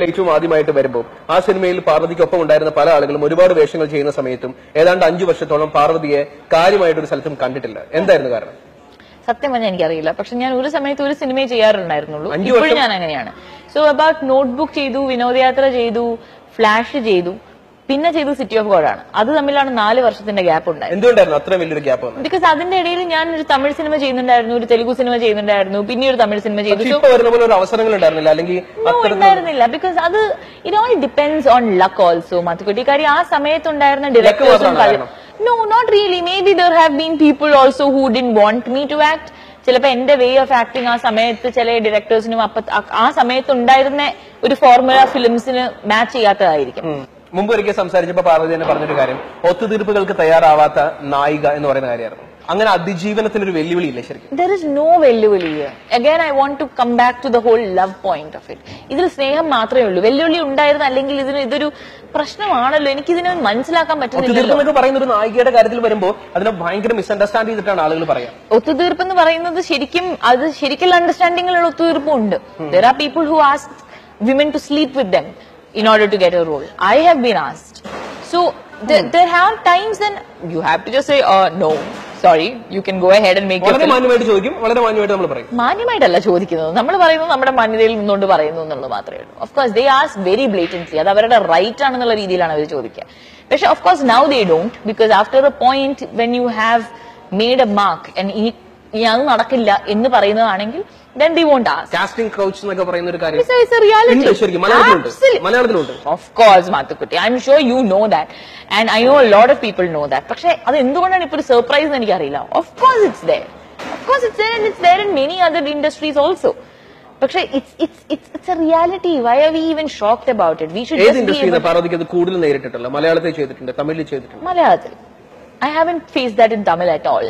ഏറ്റവും ആദ്യമായിട്ട് വരുമ്പോൾ ആ സിനിമയിൽ പാർവതിക്കൊപ്പം ഉണ്ടായിരുന്ന പല ആളുകളും ഒരുപാട് വേഷങ്ങൾ ചെയ്യുന്ന സമയത്തും ഏതാണ്ട് 5 വർഷത്തോളം പാർവതിയെ കാര്യമായിട്ട് ഒരു സ്ഥലത്തും കണ്ടിട്ടില്ല. എന്തായിരുന്നു കാരണം? സത്യം പറഞ്ഞാൽ എനിക്കറിയില്ല. പക്ഷെ ഞാൻ ഒരു സമയത്ത് ഒരു സിനിമയെ ചെയ്യാറുണ്ടായിരുന്നുള്ളൂ. ഇപ്പോഴും ഞാൻ അങ്ങനെയാണ്. സോ അബൌട്ട് നോട്ട്ബുക്ക് ചെയ്തു, വിനോദയാത്ര ചെയ്തു, ഫ്ലാഷ് ചെയ്തു, പിന്നെ ചെയ്തു സിറ്റി ഓഫ് ഗോഡ് ആണ്. അത് തമ്മിലാണ് 4 വർഷത്തിന്റെ ഗ്യാപ്പ് ഉണ്ടായത്. എന്തുകൊണ്ടായിരുന്നു അത്ര വലിയൊരു ഗ്യാപ്പ്? ബിക്കോസ് അതിന്റെ ഇടയിൽ ഞാൻ ഒരു തമിഴ് സിനിമ ചെയ്യുന്നുണ്ടായിരുന്നു, ഒരു തെലുഗു സിനിമ ചെയ്യുന്നുണ്ടായിരുന്നു, പിന്നെ ഒരു തമിഴ് സിനിമ ചെയ്തു. അവസരങ്ങൾ ഉണ്ടായിരുന്നില്ല, അല്ലെങ്കിൽ ഉണ്ടായിരുന്നില്ല. ബിക്കോസ് അത് it all depends on luck also Mathukutty. കാര്യം ആ സമയത്തുണ്ടായിരുന്ന ഡയറക്ടേഴ്സും no not really. Maybe there have been people also who didn't want me to act. ചിലപ്പോ എന്റെ വേ ഓഫ് ആക്ടിങ് ആ സമയത്ത് ചില ഡയറക്ടേഴ്സിനും ആ സമയത്ത് ഉണ്ടായിരുന്ന ഒരു ഫോർമുല ഫിലിംസിന് മാച്ച് ചെയ്യാത്തതായിരിക്കും. മുമ്പ് ഒരിക്കൽ സംസാരിച്ചപ്പോൾ പാർവതി തന്നെ പറഞ്ഞൊരു കാര്യം, ഒത്തുതീർപ്പുകൾക്ക് തയ്യാറാവാത്ത നായിക എന്ന് പറയുന്ന കാര്യമായിരുന്നു. അങ്ങനെ അതിജീവനത്തിനൊരു വെല്ലുവിളിയില്ലേ ശരിക്കും? There is no വെല്ലുവിളി. Again, I want to come back to the whole love point of it. ഇതിൽ സ്നേഹം മാത്രമേ ഉള്ളൂ. വെല്ലുവിളി ഉണ്ടായിരുന്നു അല്ലെങ്കിൽ ഇതൊരു പ്രശ്നമാണല്ലോ. എനിക്കിതിനെ മനസ്സിലാക്കാൻ പറ്റുന്നില്ല. പറയുന്ന ഒരു നായികയുടെ കാര്യത്തിൽ വരുമ്പോൾ അതിനെ ഭയങ്കര മിസ്അണ്ടർസ്റ്റാൻഡ് ചെയ്തിട്ടാണ് ആളുകൾ പറയാം. ഒത്തുതീർപ്പ് എന്ന് പറയുന്നത് ശരിക്കുള്ള അണ്ടർസ്റ്റാൻഡിങ്ങിലുള്ള ഒത്തുതീർപ്പും ഉണ്ട്. There are people who ask women to sleep with them in order to get a role. I have been asked. So there have times when you have to just say, no, sorry, you can go ahead and make your film. മാന്യമായിട്ട് ചോദിക്കും, വളരെ മാന്യമായിട്ട് നമ്മൾ പറയും. മാന്യമായിട്ടല്ല ചോദിക്കുന്നത്, നമ്മൾ പറയുന്നത് നമ്മുടെ മാന്യതയിൽ നിന്നുകൊണ്ട് പറയുന്നു എന്നുള്ളത് മാത്രമേ ഉള്ളൂ. Of course they ask very blatantly. അത് അവരുടെ റൈറ്റ് ആണെന്നുള്ള രീതിയിലാണ് അവർ ചോദിക്കുക. പക്ഷെ of course now they don't, because after a point when you have made a mark and ഇനി അത് നടക്കില്ല എന്ന് പറയുന്നതാണെങ്കിൽ then they won't ask. Casting couch എന്നൊക്കെ പറയുന്ന ഒരു കാര്യം it's a reality. മലയാളത്തിലുണ്ട്. Of course Mathukutty, I'm sure you know that and I know a lot of people know that. പക്ഷെ അത് എന്തുകൊണ്ടാണ് ഇപ്പോൾ ഒരു സർപ്രൈസ് എന്ന് എനിക്കറിയില്ല. Of course it's there and it's there in many other industries also. പക്ഷെ it's a reality. Why are we even shocked about it? We should just be able. പാർവതിക്ക് അത് കൂടുതൽ നേരിട്ടിട്ടില്ല. മലയാളത്തിൽ ചെയ്തിട്ടുണ്ട്, തമിഴിൽ ചെയ്തിട്ടുണ്ട്. മലയാളത്തിൽ I haven't faced that in Tamil at all.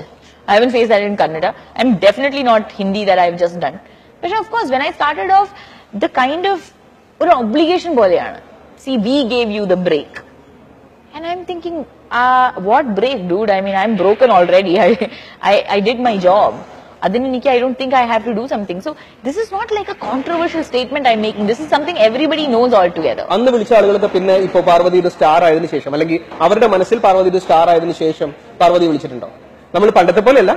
I haven't faced that in Kannada. I'm definitely not Hindi that I've just done. But of course, when I started off, the kind of an obligation boleyana. See, we gave you the break. And I'm thinking, what break, dude? I mean, I'm broken already. I did my job. I don't think I have to do something. So, this is not like a controversial statement I'm making. This is something everybody knows altogether. അന്ന് വിളിച്ച ആളുകൾക്ക് പിന്നെ ഇപ്പോൾ പാർവതിയുടെ star ആയതിനു ശേഷം അല്ലെങ്കിൽ അവരുടെ മനസ്സിൽ പാർവതിയുടെ സ്റ്റാർ ആയതിനു ശേഷം പാർവതി വിളിച്ചിട്ടുണ്ടോ? നമ്മൾ പണ്ടത്തെ പോലെയല്ല,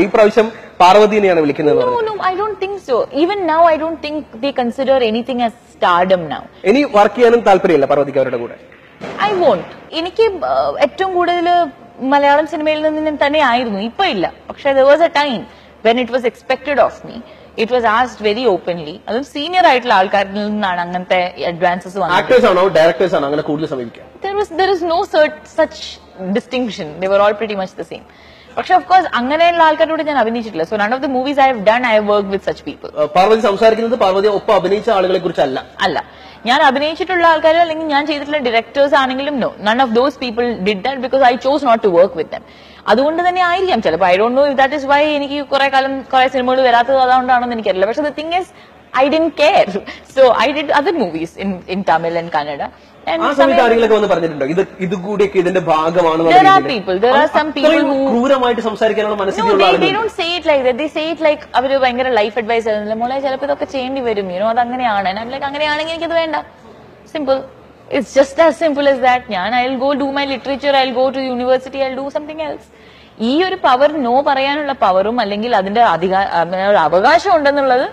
ഈ പ്രാവശ്യം പാർവതിനെയാണ് വിളിക്കുന്നത്. No, I don't think so. Even now, I don't think they consider anything as stardom now. ഇനി വർക്ക് ചെയ്യാനും താല്പര്യമില്ല പാർവതിക്ക് അവരുടെ കൂടെ? I won't. എനിക്ക് ഏറ്റവും കൂടുതൽ മലയാളം സിനിമയിൽ നിന്ന് തന്നെ ആയിരുന്നു, ഇപ്പൊ ഇല്ല. പക്ഷെ there was a time when it was expected of me. It was asked very openly. അതും സീനിയർ ആയിട്ടുള്ള ആൾക്കാരിൽ നിന്നാണ് അങ്ങനത്തെ അഡ്വാൻസസ് വന്നത്. ആക്ടേഴ്സ് ആണോ ഡയറക്ടേഴ്സ് ആണോ അങ്ങനെ കൂടുതൽ സമീപിക്കുക? There is no such distinction. They were all pretty much the same. പക്ഷെ ഓഫ് കോഴ്സ് അങ്ങനെയുള്ള ആൾക്കാരോട് ഞാൻ അഭിനയിച്ചിട്ടില്ല. So none of the movies I have done I have worked with such people. Parvathy സംസാരിക്കുന്നത് പാർവതി ഒപ്പം അഭിനയിച്ച ആളുകളെ കുറിച്ചല്ല. അല്ല, ഞാൻ അഭിനയിച്ചിട്ടുള്ള ആൾക്കാരോ അല്ലെങ്കിൽ ഞാൻ ചെയ്തിട്ടുള്ള ഡയറക്ടേഴ്സ് ആണെങ്കിലും no, none of those people did that because I chose not to work with them. അതുകൊണ്ട് തന്നെ ആയിരിക്കാം ചിലപ്പോൾ. I don't know if that is why എനിക്ക് കുറെ കാലം കുറെ സിനിമകൾ വരാത്തത് അതുകൊണ്ടാണെന്ന് എനിക്കറിയില്ല. പക്ഷെ the thing is I didn't care. So I did other movies in Tamil and Kannada. And ഇത് കൂടിയൊക്കെ ഇതിന്റെ ഭാഗമാണ്. There are some people who ക്രൂരമായിട്ട് സംസാരിക്കാനുള്ള മനസ്സിലുള്ള ആളുകൾ. They don't say it like that. They say it like അവര് ഭയങ്കര life advice ആയിരുന്നില്ല, മോളെ ചിലപ്പോൾ ഇതൊക്കെ ചെയ്യേണ്ടി വരും, അത് അങ്ങനെയാണ്. അങ്ങനെയാണെങ്കിൽ എനിക്കത് വേണ്ട. Simple. It's just as simple as that. I'll go do my literature, I'll go to university, I'll do something else. ഈ ഒരു പവർ നോ പറയാനുള്ള പവറും അല്ലെങ്കിൽ അതിന്റെ അവകാശം ഉണ്ടെന്നുള്ളത്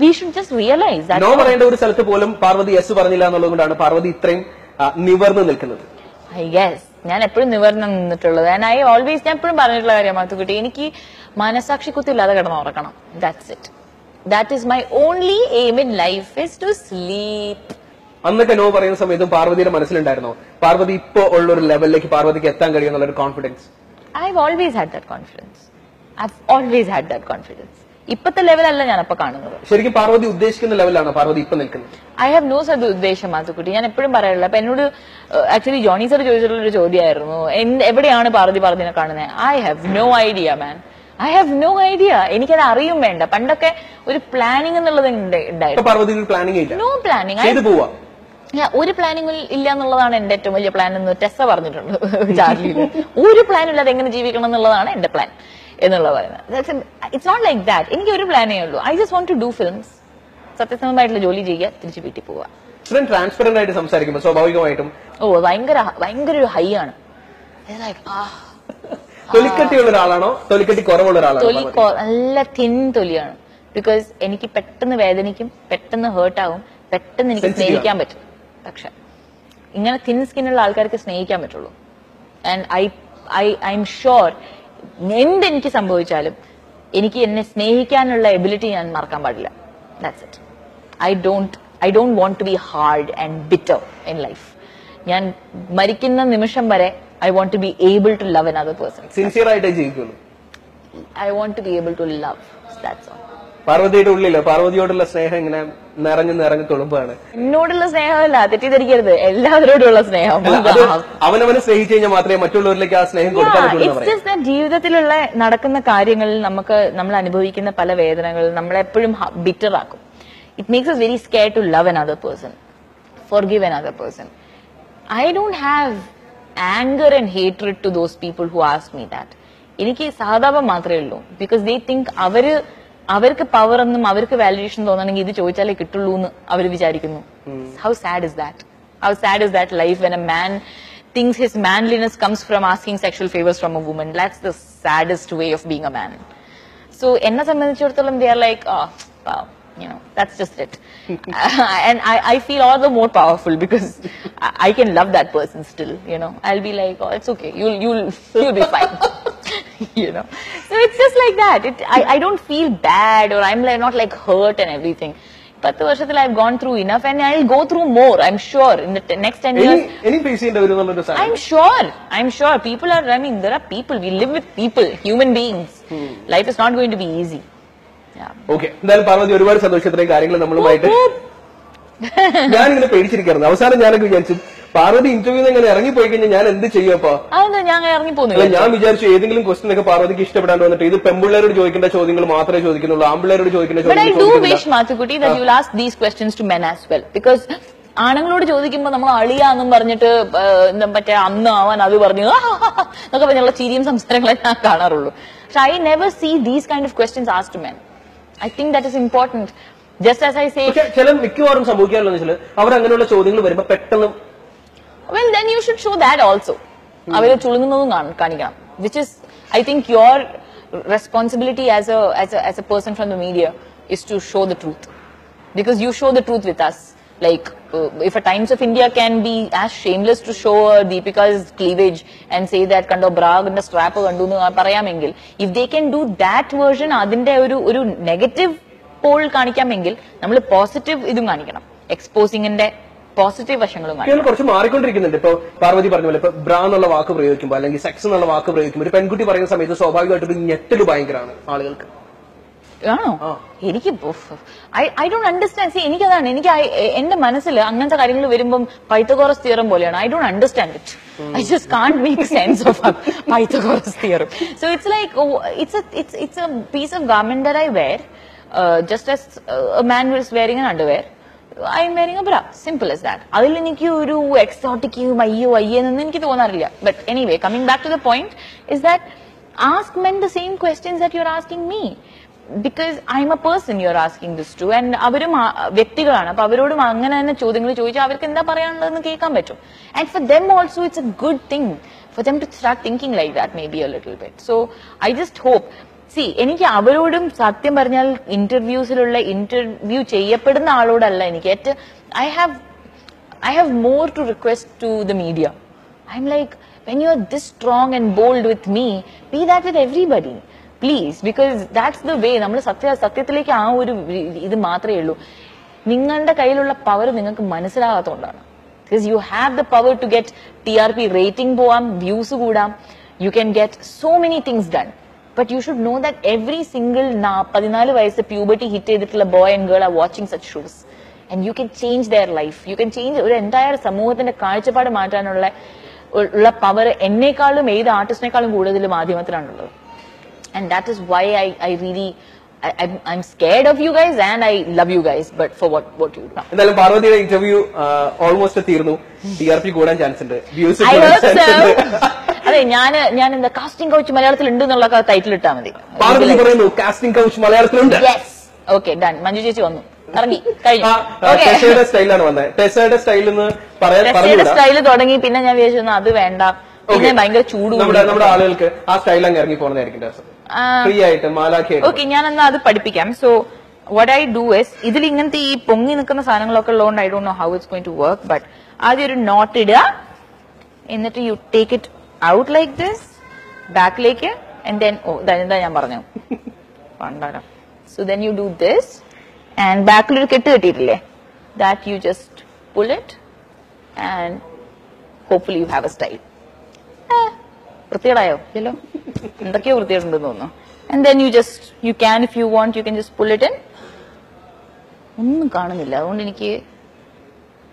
we should just realize that. No പറയേണ്ട ഒരു സ്ഥലത്ത് പോലും പാർവതി യെസ് പറഞ്ഞില്ല എന്നുള്ളതുകൊണ്ടാണ് പാർവതി ഇത്രയും നിവർന്ന് നിൽക്കുന്നത്. I guess ഞാൻ എപ്പോഴും നിവർന്ന് നിന്നിട്ടുള്ളത്. ഞാൻ എപ്പോഴും പറഞ്ഞിട്ടുള്ള കാര്യം മാത്തുക്കുട്ടി, എനിക്ക് മനസാക്ഷി കുത്തില്ലാതെ കിടന്നുറക്കണം. That's it. That is my only aim in life is to sleep. അന്നൊക്കെ നോ പറയുന്ന സമയത്തും പാർവതിയുടെ മനസ്സിലുണ്ടായിരുന്നോ പാർവതി ഇപ്പോ ഉള്ള ഒരു ലെവലിലേക്ക് പാർവതിക്ക് എത്താൻ കഴിയുമെന്നുള്ള ഒരു confidence? I've always had that confidence. ഇപ്പത്തെ ലെവലല്ല ഞാൻ അപ്പൊ കാണുന്നത്. ശരിക്കും പാർവതി ഉദ്ദേശിക്കുന്ന ലെവലാണ് പാർവതി ഇപ്പൊ നിൽക്കുന്നത്. ഐ ഹാവ് നോ സച്ച് ഉദ്ദേശം മാത്തുക്കുട്ടി. ഞാൻ എപ്പോഴും പറയാറില്ല. അപ്പൊ എന്നോട് ആക്ച്വലി ജോണി സർ ചോദിച്ചിട്ടുള്ള ഒരു ചോദ്യമായിരുന്നു, എവിടെയാണ് പാർവതിനെ കാണുന്നത്? I have no idea man. I have no idea. എനിക്കത് അറിയും വേണ്ട. പണ്ടൊക്കെ ഒരു പ്ലാനിങ് എന്നുള്ളത് ഉണ്ടായിരുന്നു. No planning. ഒരു പ്ലാനിങ് ഇല്ല എന്നുള്ളതാണ് എന്റെ ഏറ്റവും വലിയ പ്ലാൻ എന്ന് ടെസ്സ പറഞ്ഞിട്ടുണ്ട് ചാർലിയിൽ. ഒരു പ്ലാൻ ഇല്ലാതെ എങ്ങനെ ജീവിക്കണം എന്നുള്ളതാണ് എന്റെ പ്ലാൻ എന്നുള്ള പറയുന്നത്. It's not like that. എനിക്ക് ഒരു പ്ലാനേ ഉള്ളൂ. I just want to do films. സത്യസന്ധമായിട്ടുള്ള ജോലി ചെയ്യുക, തിരിച്ച് വീട്ടിൽ പോവുക. ഇത്രയും ട്രാൻസ്പെറന്റ് ആയിട്ട് സംസാരിക്കുമ്പോൾ സ്വാഭാവികമായിട്ടും ഭയങ്കര ഒരു ഹൈ ആണ്. തൊലിക്കട്ടിയുള്ള ഒരാളാണോ തൊലിക്കട്ടി കുറവുള്ള ഒരാളാണോ? നല്ല തിൻ തൊലിയാണ്. ബിക്കോസ് എനിക്ക് പെട്ടെന്ന് വേദനിക്കും, പെട്ടെന്ന് ഹേർട്ട് ആവും, പെട്ടെന്ന് എനിക്ക് സ്നേഹിക്കാൻ പറ്റും. പക്ഷെ ഇങ്ങനെ തിൻ സ്കിന്നുള്ള ആൾക്കാർക്ക് സ്നേഹിക്കാൻ പറ്റുള്ളൂ. ആൻഡ് ഐ എം ഷുവർ എന്തെനിക്ക് സംഭവിച്ചാലും എനിക്ക് എന്നെ സ്നേഹിക്കാനുള്ള എബിലിറ്റി ഞാൻ മറക്കാൻ പാടില്ല. That's it. I don't want to be hard and bitter in life. ഞാൻ മരിക്കുന്ന നിമിഷം വരെ I want to be able to love another person. Sincere ആയിട്ട് ജീവിക്കുന്നു. I want to be able to love. That's all. പാർവതിയുടെ ഉള്ളില് പാർവതിയോടുള്ള സ്നേഹം ഇങ്ങനെ നിറഞ്ഞു തുളുമ്പാണ്. എന്നോടുള്ള സ്നേഹമല്ല, തെറ്റിദ്ധരിക്കരുത്, എല്ലാവരോടുള്ള സ്നേഹം. അവനവനെ സ്നേഹിച്ചു കഴിഞ്ഞാൽ മാത്രമേ മറ്റുള്ളവരിലേക്ക് ആ സ്നേഹം കൊടുക്കാൻ പറ്റുള്ളൂ. ജീവിതത്തിലുള്ള നടക്കുന്ന കാര്യങ്ങളിൽ നമ്മൾ അനുഭവിക്കുന്ന പല വേദനകൾ നമ്മളെപ്പോഴും ബിറ്റർ ആക്കും. It makes us very scared to love another person, forgive another person. I don't have anger and hatred to those people who ask me that. എനിക്ക് സഹതാപം മാത്രമേ ഉള്ളൂ. ബിക്കോസ് ദേ തിങ്ക് അവർക്ക് പവർ എന്നും അവർക്ക് വാലിഡേഷൻ തോന്നണമെങ്കിൽ ഇത് ചോദിച്ചാലേ കിട്ടുള്ളൂ എന്ന് അവർ വിചാരിക്കുന്നു. How sad is that? How sad is that life when a man thinks his manliness comes from asking sexual favors from a woman? That's the saddest way of being a man. So എന്നെ സംബന്ധിച്ചിടത്തോളം they are like, oh, wow. That's just it. And I feel all the more powerful because I can love that person still. I'll be like, oh, it's okay. You'll be fine. So it's just like that. I don't feel bad or I'm not like hurt and everything. 10 വർഷത്തിൽ I've gone through enough and I'll go through more. I'm sure in the next 10 years. I'm sure. People are running. There are people. We live with people, human beings. Life is not going to be easy. Okay, എന്തായാലും പാർവതി ഒരുപാട് സന്തോഷത്തിലെ കാര്യങ്ങൾ നമ്മളുമായിട്ട് ഞാനിങ്ങനെ പേടിച്ചിരിക്കുന്നു. അവസാനം ഞാനൊക്കെ വിചാരിച്ചു Parvathi interview ഇങ്ങനെ ഇറങ്ങിപ്പോയി കഴിഞ്ഞാൽ ഞാൻ എന്ത് ചെയ്യും? അപ്പൊ ഞാൻ വിചാരിച്ചു ഏതെങ്കിലും ക്വസ്റ്റ്യൻ ഒക്കെ പാർവതിക്ക് ഇഷ്ടപ്പെടാണ്ട് വന്നിട്ട് ഇത് പെൺപിള്ളേരോട് ചോദിക്കേണ്ട ചോദ്യങ്ങൾ മാത്രമേ ചോദിക്കുന്നുള്ളൂ, ആമ്പിള്ളേരോട് ചോദിക്കേണ്ട ചോദ്യം. ആണുങ്ങളോട് ചോദിക്കുമ്പോൾ നമ്മൾ അളിയാന്നും പറഞ്ഞിട്ട് മറ്റേ അന്ന് ആവാൻ അത് പറഞ്ഞു എന്നൊക്കെ പറഞ്ഞുള്ള ചിരിയും സംസാരങ്ങളെ ഞാൻ കാണാറുള്ളൂ. പക്ഷെ I never see these kind of questions asked to men. I think that is important. Just as I say, ചില മിക്കവാറും സംഭവിക്കാറുള്ള വെച്ചാൽ അവർ അങ്ങനെയുള്ള ചോദ്യങ്ങൾ വരുമ്പോൾ പെട്ടെന്ന് well then you should show that also. അവരെ ചുളുങ്ങുന്നതും കാണിക്കണം. Which is I think your responsibility as a person from the media is to show the truth. Because you show the truth with us. Like if a Times of India can be as shameless to show Deepika's cleavage and say that kando bra and strap kandu nu parayamengil, if they can do that version adinte oru negative pole kanikkamengil nammal positive idum kanikkanam, exposing inde positive വശങ്ങളും കുറച്ച് മാറിക്കൊണ്ടിരിക്കുന്നുണ്ട്. ഇപ്പൊ പാർവതി പറഞ്ഞ പോലെ ഇപ്പൊ ബ്രാ എന്നുള്ള വാക്ക് പ്രയോഗിക്കുമ്പോൾ അല്ലെങ്കിൽ sex എന്നുള്ള വാക്ക് പ്രയോഗിക്കുമ്പോൾ ഒരു പെൺകുട്ടി പറയുന്ന സമയത്ത് സ്വാഭാവികമായിട്ടൊരു ഞെട്ടല് ഭയങ്കരമാണ് ആളുകൾക്ക്. ആണോ? എനിക്ക് ഐ ഡോണ്ട് അണ്ടർസ്റ്റാൻഡ്. സി എനിക്കതാണ്, എനിക്ക് എന്റെ മനസ്സിൽ അങ്ങനത്തെ കാര്യങ്ങൾ വരുമ്പം പൈത്തഗോറസ് തിയറം പോലെയാണ്. I don't understand it. I just can't make sense of Pythagoras theorem. So it's like it's a piece of garment that I wear just as a man is wearing an underwear. I am wearing a bra. Simple as that. അതിൽ എനിക്ക് ഒരു എക്സോട്ടിക്കും അയ്യെന്നൊന്നും എനിക്ക് തോന്നാറില്ല. But anyway, coming back to the point is that ask men the same questions that you are asking me. Because I'm a person you're asking this to, and അവരും വ്യക്തികളാണ്. അപ്പൊ അവരോടും അങ്ങനെ തന്നെ ചോദ്യങ്ങൾ ചോദിച്ചാൽ അവർക്ക് എന്താ പറയാനുള്ളതെന്ന് കേൾക്കാൻ പറ്റും. And for them also it's a good thing for them to start thinking like that maybe a little bit. So I just hope, see, എനിക്ക് അവരോടും സത്യം പറഞ്ഞാൽ ഇന്റർവ്യൂ ചെയ്യപ്പെടുന്ന ആളോടല്ല എനിക്ക് I have more to request to the media. I'm like, when you're this strong and bold with me, be that with everybody. Please, because that's the way. നമ്മൾ സത്യത്തിലേക്ക് ആ ഒരു ഇത് മാത്രമേ ഉള്ളൂ. നിങ്ങളുടെ കയ്യിലുള്ള പവർ നിങ്ങൾക്ക് മനസ്സിലാകാത്തതുകൊണ്ടാണ്. Because you have the power to get TRP rating പോവാം, വ്യൂസ് കൂടാം, you can get so many things done. But you should know that every single 14 വയസ്സ് puberty hit ചെയ്തിട്ടുള്ള boy and girl are watching such shows. And you can change their life. You can change ഒരു entire സമൂഹത്തിന്റെ കാഴ്ചപ്പാട് മാറ്റാനുള്ള power എന്നേക്കാളും ഏത് ആർട്ടിസ്റ്റിനേക്കാളും കൂടുതൽ മാധ്യമത്തിലാണുള്ളത്. And that is why I'm scared of you guys and I love you guys, but for what you do. എന്തായാലും പാർവതിയുടെ interview almost തീർന്നു. TRP കൂടാൻ ചാൻസ് ഉണ്ട്, വ്യൂസ് അതെ. ഞാൻ എന്താ കാസ്റ്റിംഗ് കൗച്ച് മലയാളത്തിൽ ഉണ്ട് എന്നുള്ള ടൈറ്റിൽ ഇട്ടാൽ മതി. പാർവതി പറയുന്നു കാസ്റ്റിംഗ് കൗച്ച് മലയാളത്തിലുണ്ട്. Yes, okay, done. മഞ്ജു ചേച്ചി വന്നു. ഇറങ്ങി കഴിഞ്ഞു. ടെസയുടെ സ്റ്റൈലാണ് വന്നത്. ടെസയുടെ സ്റ്റൈൽ എന്ന് ടെസയുടെ സ്റ്റൈല് തുടങ്ങി. പിന്നെ ഞാൻ വിചാരിച്ചു അത് വേണ്ട, പിന്നെ ഭയങ്കര ചൂട്. നമ്മുടെ ആളുകൾക്ക് ആ സ്റ്റൈൽ അങ്ങ് ഇറങ്ങി പോകുന്നതായിരിക്കും ഫ്രീ ആയിട്ട് മാലാഖയായിട്ട്. ഓക്കെ, ഞാൻ എന്നാ അത് പഠിപ്പിക്കാം. So what I do is, ഇതിൽ ഇങ്ങനത്തെ ഈ പൊങ്ങി നിൽക്കുന്ന സാധനങ്ങളൊക്കെ ഉള്ളതുകൊണ്ട് I don't know how it's going to work. But ആദ്യം ഒരു നോട്ട് ഇടുക, എന്നിട്ട് you take it out like this ബാക്കിലേക്ക്, ആൻഡ് ദെൻ ഇതെന്താ ഞാൻ പറഞ്ഞു പണ്ടാരം. So then you do this, and ബാക്കിലൊരു കെട്ട് കെട്ടിയിട്ടില്ലേ, that you just pull it and hopefully you have a style. വൃത്തികേടായോ? ഇല്ലല്ലോ, എന്തൊക്കെയോ വൃത്തികേടുണ്ടെന്ന് തോന്നുന്നു. And then you can, if you want, you can just pull it in. ഒന്നും കാണുന്നില്ല, അതുകൊണ്ട് എനിക്ക്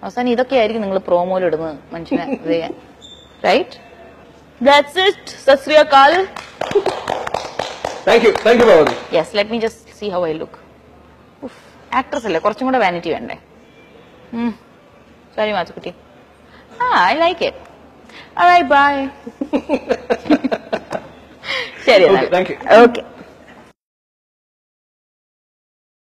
അവസാനം ഇതൊക്കെ ആയിരിക്കും നിങ്ങൾ പ്രോമോയിൽ ഇടുന്നത് മനുഷ്യനെ ഇത് ചെയ്യാൻ. Right, that's it. സത് ശ്രീ അകാൽ. Thank you Bhagavathi. Yes, let me just see how I look. Actress അല്ലേ, കുറച്ചും കൂടെ വാനിറ്റി വേണ്ടേ? Sorry Machukutty. I like it. Alright, bye. ശരി, താങ്ക് യു. ഓക്കെ.